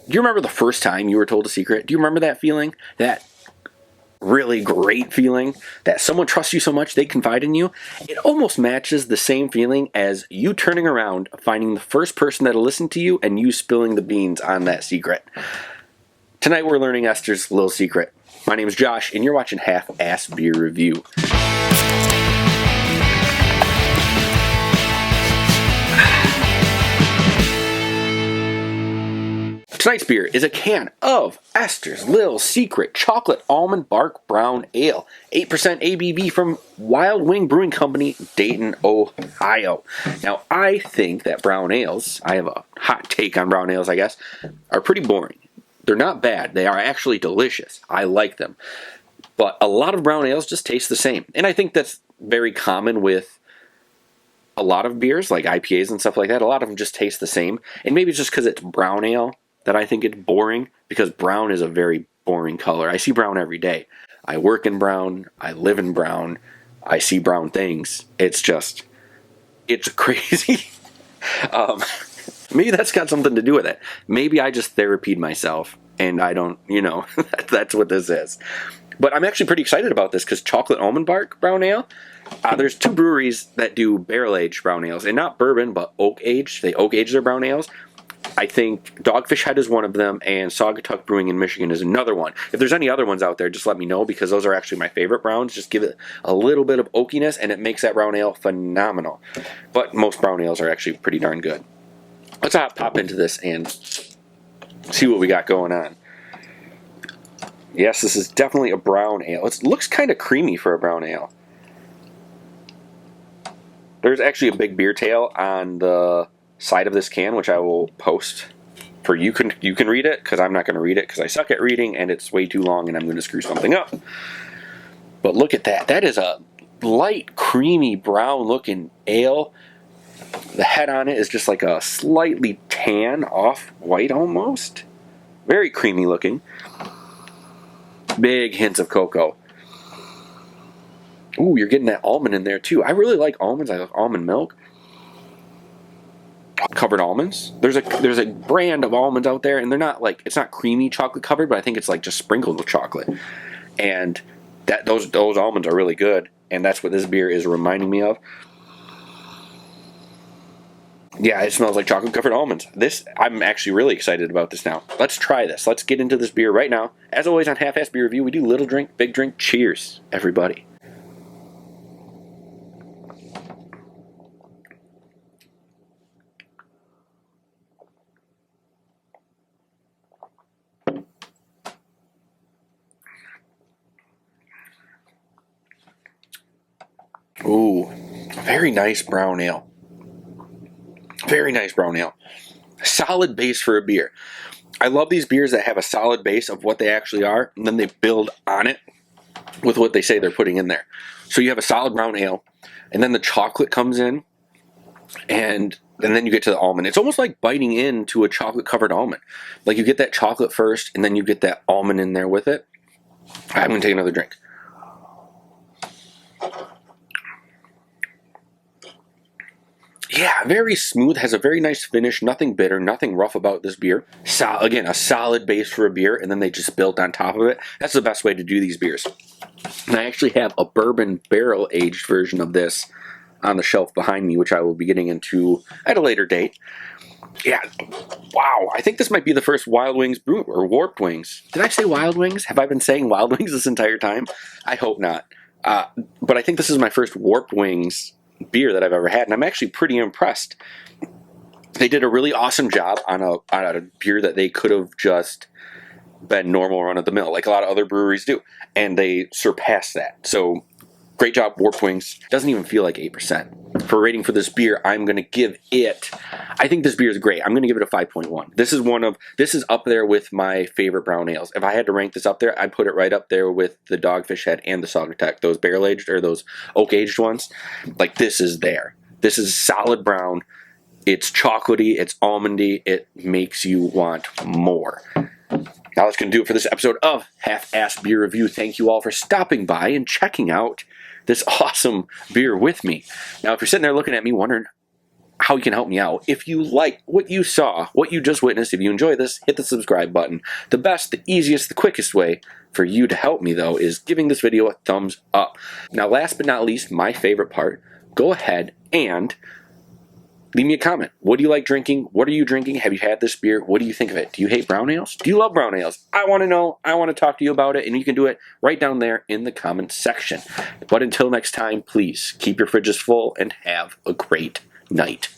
Do you remember the first time you were told a secret? Do you remember that feeling? That really great feeling that someone trusts you so much they confide in you? It almost matches the same feeling as you turning around, finding the first person that'll listen to you, and you spilling the beans on that secret. Tonight we're learning Esther's little secret. My name is Josh, and you're watching Half-Ass Beer Review. Tonight's beer is a can of Esther's Little Secret Chocolate Almond Bark Brown Ale. 8% ABV from Wild Wing Brewing Company, Dayton, Ohio. Now, I think that brown ales, I have a hot take on brown ales, I guess, are pretty boring. They're not bad. They are actually delicious. I like them. But a lot of brown ales just taste the same. And I think that's very common with a lot of beers, like IPAs and stuff like that. A lot of them just taste the same. And maybe it's just because it's brown ale that I think it's boring, because brown is a very boring color. I see brown every day. I work in brown. I live in brown. I see brown things. It's crazy. Maybe that's got something to do with it. Maybe I just therapied myself, and I don't, that's what this is. But I'm actually pretty excited about this, because Chocolate Almond Bark Brown Ale, there's two breweries that do barrel-aged brown ales, and not bourbon, but oak-aged. They oak-age their brown ales. I think Dogfish Head is one of them, and Saugatuck Brewing in Michigan is another one. If there's any other ones out there, just let me know, because those are actually my favorite browns. Just give it a little bit of oakiness, and it makes that brown ale phenomenal. But most brown ales are actually pretty darn good. Let's pop into this and see what we got going on. Yes, this is definitely a brown ale. It looks kind of creamy for a brown ale. There's actually a big beer tail on the side of this can, which I will post for you. You can read it, because I'm not going to read it because I suck at reading and it's way too long and I'm going to screw something up. But look at that. That is a light, creamy, brown looking ale. The head on it is just like a slightly tan, off-white almost. Very creamy looking. Big hints of cocoa. Ooh, you're getting that almond in there too. I really like almonds. I like almond milk. Covered almonds. There's a brand of almonds out there, and they're not like, it's not creamy chocolate covered, but I think it's like just sprinkled with chocolate. And those almonds are really good, and that's what this beer is reminding me of. Yeah, it smells like chocolate covered almonds. I'm actually really excited about this now. Let's try this. Let's get into this beer right now. As always on Half-Ass Beer Review, we do little drink, big drink. Cheers, everybody. Ooh, very nice brown ale. Very nice brown ale. Solid base for a beer. I love these beers that have a solid base of what they actually are, and then they build on it with what they say they're putting in there. So you have a solid brown ale, and then the chocolate comes in, and then you get to the almond. It's almost like biting into a chocolate-covered almond. Like you get that chocolate first, and then you get that almond in there with it. I'm going to take another drink. Yeah, very smooth, has a very nice finish, nothing bitter, nothing rough about this beer. Again, a solid base for a beer, and then they just built on top of it. That's the best way to do these beers. And I actually have a bourbon barrel-aged version of this on the shelf behind me, which I will be getting into at a later date. Yeah, wow, I think this might be the first Wild Wings brew, or Warped Wings. Did I say Wild Wings? Have I been saying Wild Wings this entire time? I hope not. But I think this is my first Warped Wings beer that I've ever had, and I'm actually pretty impressed. They did a really awesome job on a beer that they could have just been normal run-of-the-mill, like a lot of other breweries do, and they surpassed that. So great job, Warped Wings. Doesn't even feel like 8%. For rating for this beer, I'm going to give it, I think this beer is great. I'm going to give it a 5.1. This is up there with my favorite brown ales. If I had to rank this up there, I'd put it right up there with the Dogfish Head and the Saugatuck, those barrel-aged or those oak-aged ones. Like, this is there. This is solid brown. It's chocolatey. It's almondy. It makes you want more. Now that's going to do it for this episode of Half-Ass Beer Review. Thank you all for stopping by and checking out this awesome beer with me. Now, if you're sitting there looking at me wondering, how you can help me out. If you like what you saw, what you just witnessed, if you enjoy this, hit the subscribe button. The best, the easiest, the quickest way for you to help me, though, is giving this video a thumbs up. Now, last but not least, my favorite part, go ahead and leave me a comment. What do you like drinking? What are you drinking? Have you had this beer? What do you think of it? Do you hate brown ales? Do you love brown ales? I want to know. I want to talk to you about it, and you can do it right down there in the comments section. But until next time, please keep your fridges full and have a great night.